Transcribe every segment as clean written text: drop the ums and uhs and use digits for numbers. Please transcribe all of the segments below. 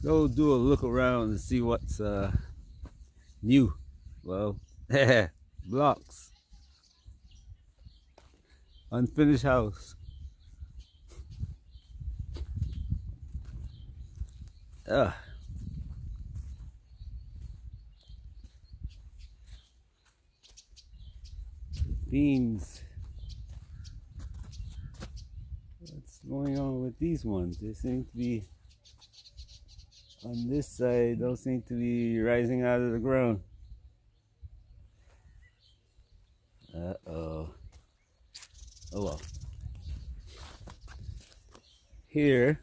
Go do a look around and see what's new. Well, blocks, unfinished house. Ugh. Beans. What's going on with these ones? They seem to be on this side, don't seem to be rising out of the ground. Uh-oh. Oh well. Here,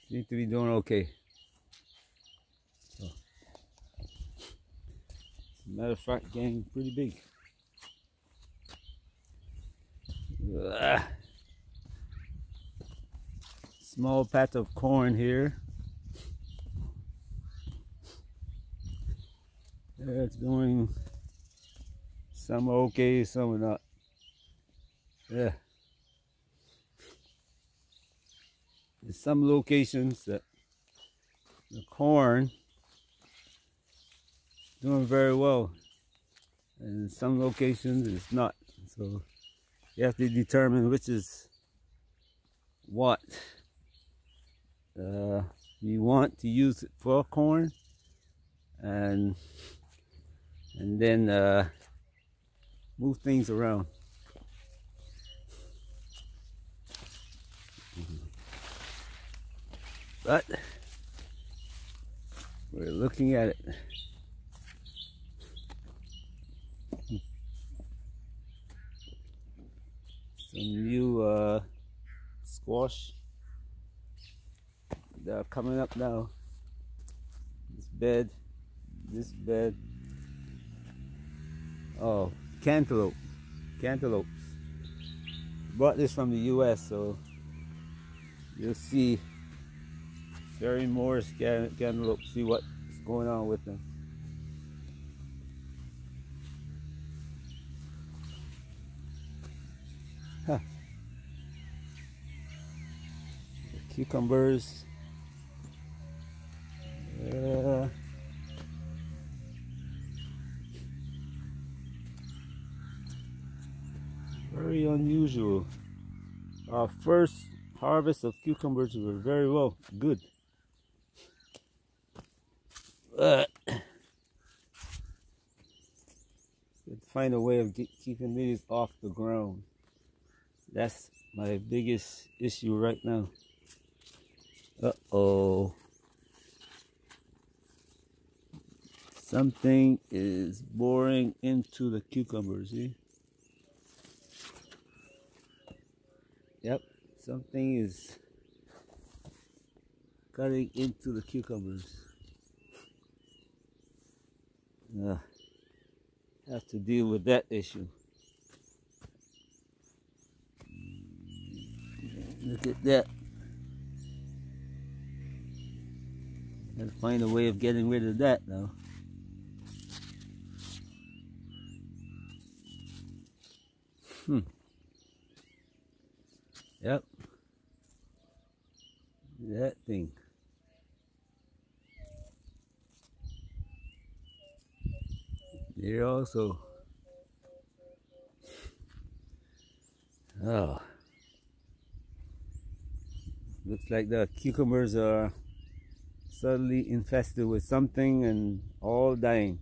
seem to be doing okay. So, as a matter of fact, getting pretty big. Ugh. Small patch of corn here. It's doing some okay, some not. Yeah. There's some locations that the corn doing very well, and in some locations it's not. So you have to determine which is what. You want to use it for corn, and then move things around. But we're looking at it. Some new squash that are coming up now. This bed. Oh, cantaloupes. Brought this from the US, so you'll see very more cantaloupes. See what's going on with them. Huh. The cucumbers. Very unusual. Our first harvest of cucumbers were very good. But find a way of keeping these off the ground. That's my biggest issue right now. Uh-oh. Something is boring into the cucumbers, see? Yep, something is cutting into the cucumbers. Have to deal with that issue. Look at that. Gotta find a way of getting rid of that now. Yep. That thing. There also. Oh. Looks like the cucumbers are suddenly infested with something and all dying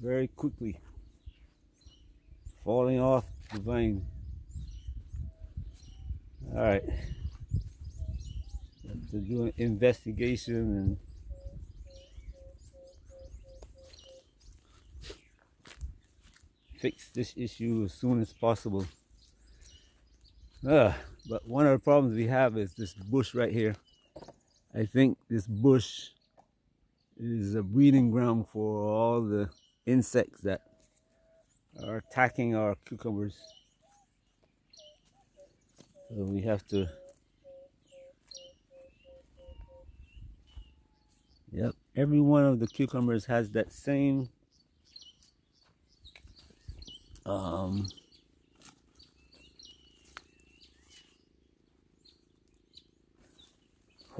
very quickly. Falling off the vine. Alright. Have to do an investigation and fix this issue as soon as possible. But one of the problems we have is this bush right here. I think this bush is a breeding ground for all the insects that are attacking our cucumbers. So we have to, yep, every one of the cucumbers has that same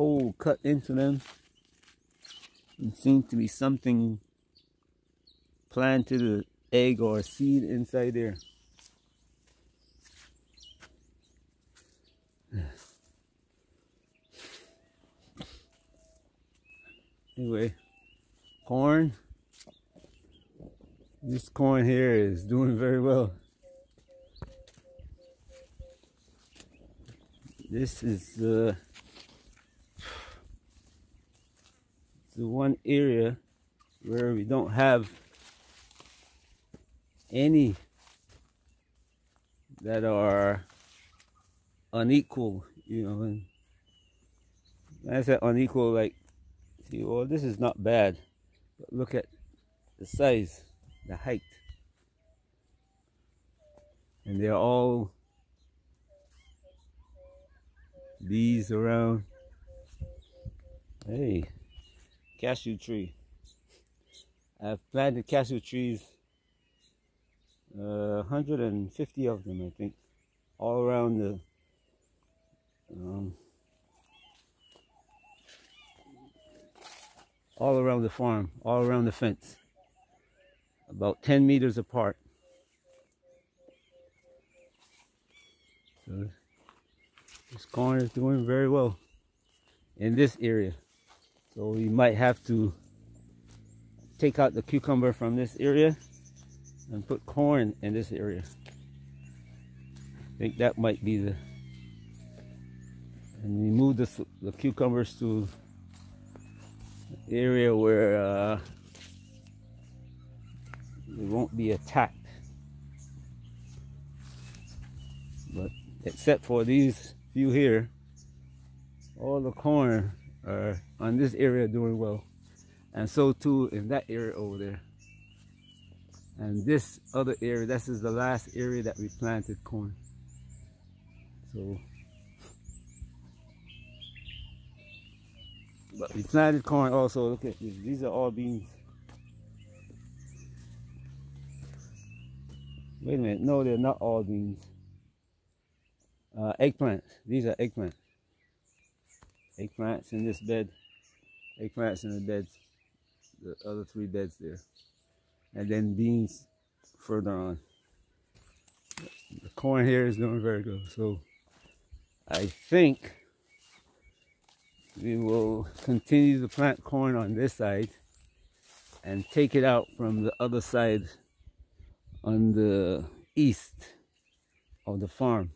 hole cut into them. It seems to be something planted, an egg or a seed inside there. Anyway, corn. This corn here is doing very well. This is the one area where we don't have any that are unequal, you know. And when I said unequal, like, see, well, this is not bad, but look at the size, the height, and they're all bees around. Hey, cashew tree. I've planted cashew trees, 150 of them, I think, all around the farm, all around the fence, about 10 meters apart. So this corn is doing very well in this area. So we might have to take out the cucumber from this area and put corn in this area. I think that might be the, and we move the cucumbers to the area where it won't be attacked. But except for these few here, all the corn are on this area doing well, and so too in that area over there. And this other area, this is the last area that we planted corn. So, but we planted corn also. Look at this. These are all beans. Wait a minute. No, they're not all beans. Eggplants. These are eggplants. Eggplants in this bed. Eggplants in the beds. The other 3 beds there. And then beans further on. The corn here is doing very good. So I think we will continue to plant corn on this side and take it out from the other side on the east of the farm.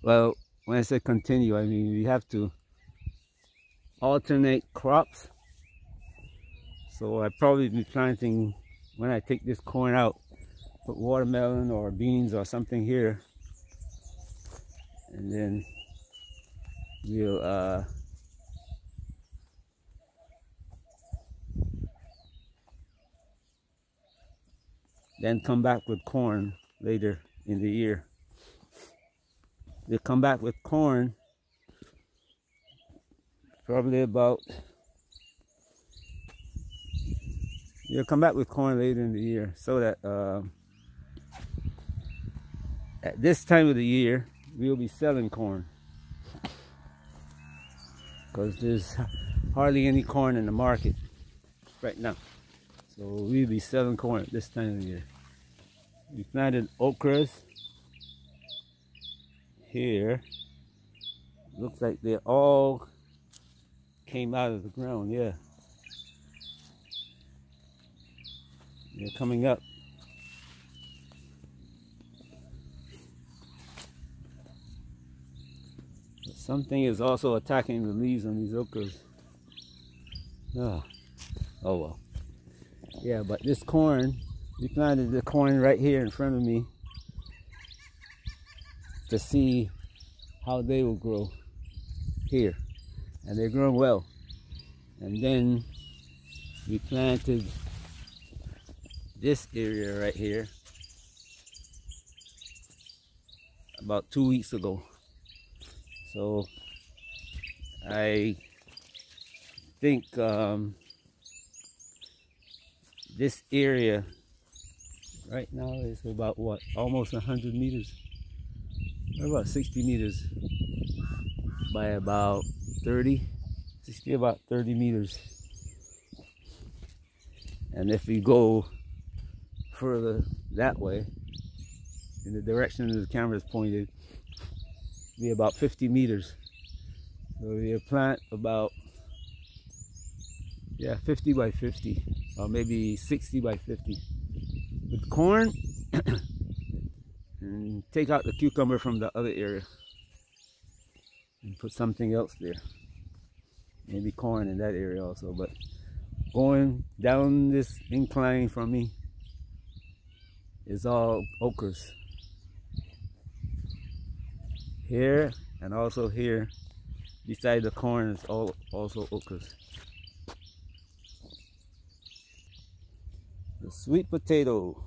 Well, when I say continue, I mean we have to alternate crops. So I'll probably be planting, when I take this corn out, put watermelon or beans or something here, and then we'll then come back with corn later in the year. We'll come back with corn probably about, you'll come back with corn later in the year, so that at this time of the year we'll be selling corn, because there's hardly any corn in the market right now. So we'll be selling corn at this time of the year. We planted okras here. Looks like they all came out of the ground. Yeah, they're coming up. But something is also attacking the leaves on these okras. Oh well. Yeah, but this corn, we planted the corn right here in front of me to see how they will grow here. And they're growing well. And then we planted this area right here about 2 weeks ago. So I think this area right now is about what, almost 100 meters, or about 60 meters by about 30, 60, about 30 meters. And if we go further that way, in the direction the camera is pointed, be about 50 meters. So we'll plant about 50 by 50, or maybe 60 by 50 with corn, and take out the cucumber from the other area and put something else there, maybe corn in that area also. But going down this incline from me is all okras. Here and also here beside the corn is also okras. The sweet potato,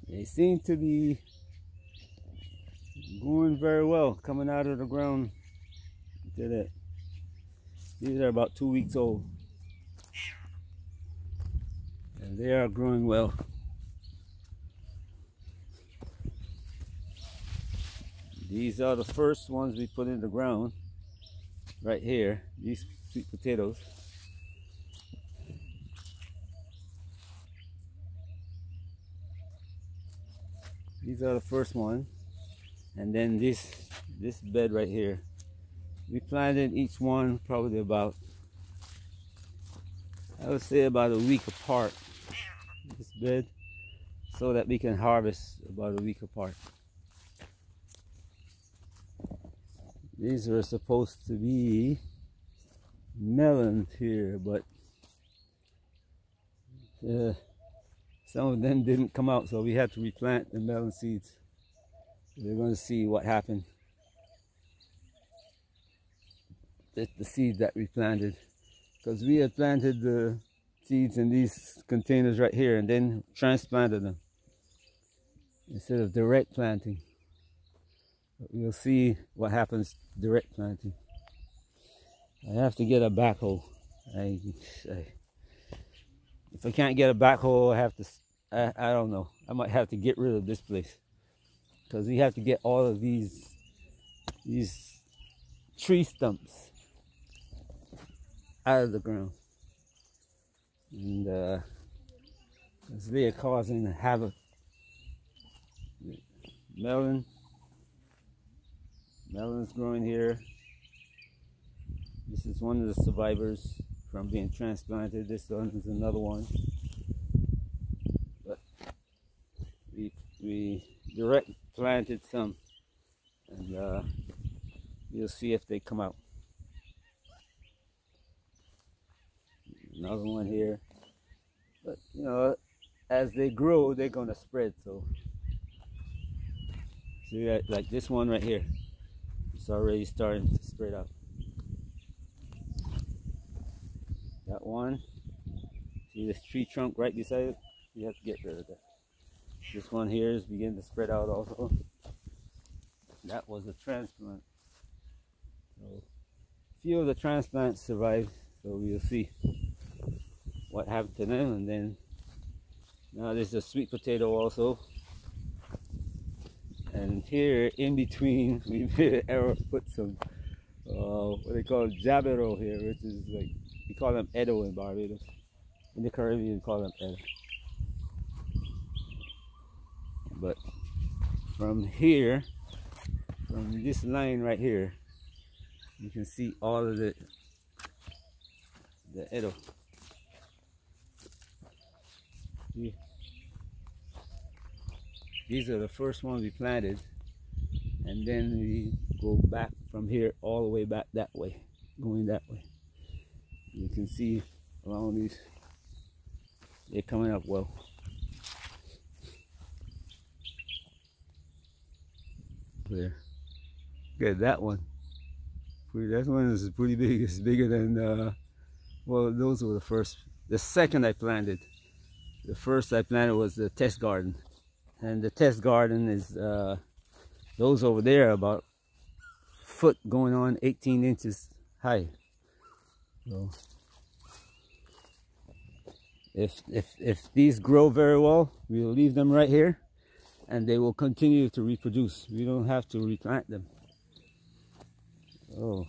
they seem to be going very well, coming out of the ground. Look at that. These are about 2 weeks old, and they are growing well. These are the first ones we put in the ground right here, these sweet potatoes. These are the first one, and then this bed right here, we planted each one probably about, I would say, about a week apart. This bed, so that we can harvest about a week apart. These were supposed to be melons here, but some of them didn't come out, so we had to replant the melon seeds. We're going to see what happened with the seeds that we planted, because we had planted the seeds in these containers right here and then transplanted them instead of direct planting. But we'll see what happens direct planting. I have to get a backhoe. If I can't get a backhoe, I don't know. I might have to get rid of this place, because we have to get all of these tree stumps out of the ground, and because they are causing havoc. Melon's growing here. This is one of the survivors from being transplanted. This one is another one. But we direct planted some, and you'll see if they come out. Another one here. But you know, as they grow, they're gonna spread. So see, like this one right here, it's already starting to spread out. That one, see this tree trunk right beside it? You have to get rid of that. This one here is beginning to spread out also. That was a transplant. So few of the transplants survived, so we'll see what happened to them. And then now there's a sweet potato also. And here in between we put some what they call jabero here, which is like, we call them Edo in Barbados. In the Caribbean we call them Edo. But from here, from this line right here, you can see all of the Edo. See? These are the first ones we planted, and then we go back from here all the way back that way, going that way. You can see along these, they're coming up well. There. Look at that one. That one is pretty big. It's bigger than, well, those were the first. The second I planted. The first I planted was the test garden. And the test garden is, those over there about a foot going on 18 inches high. So if these grow very well, we'll leave them right here, and they will continue to reproduce. We don't have to replant them. Oh,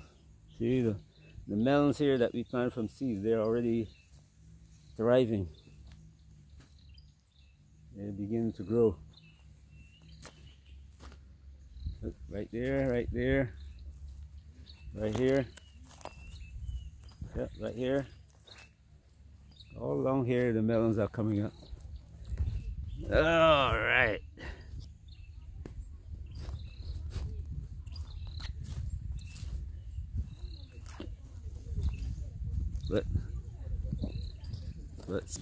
see the melons here that we planted from seeds, they're already thriving. They're beginning to grow. Look, right there, right there, right here. Yep, right here. All along here, the melons are coming up. All right. Let's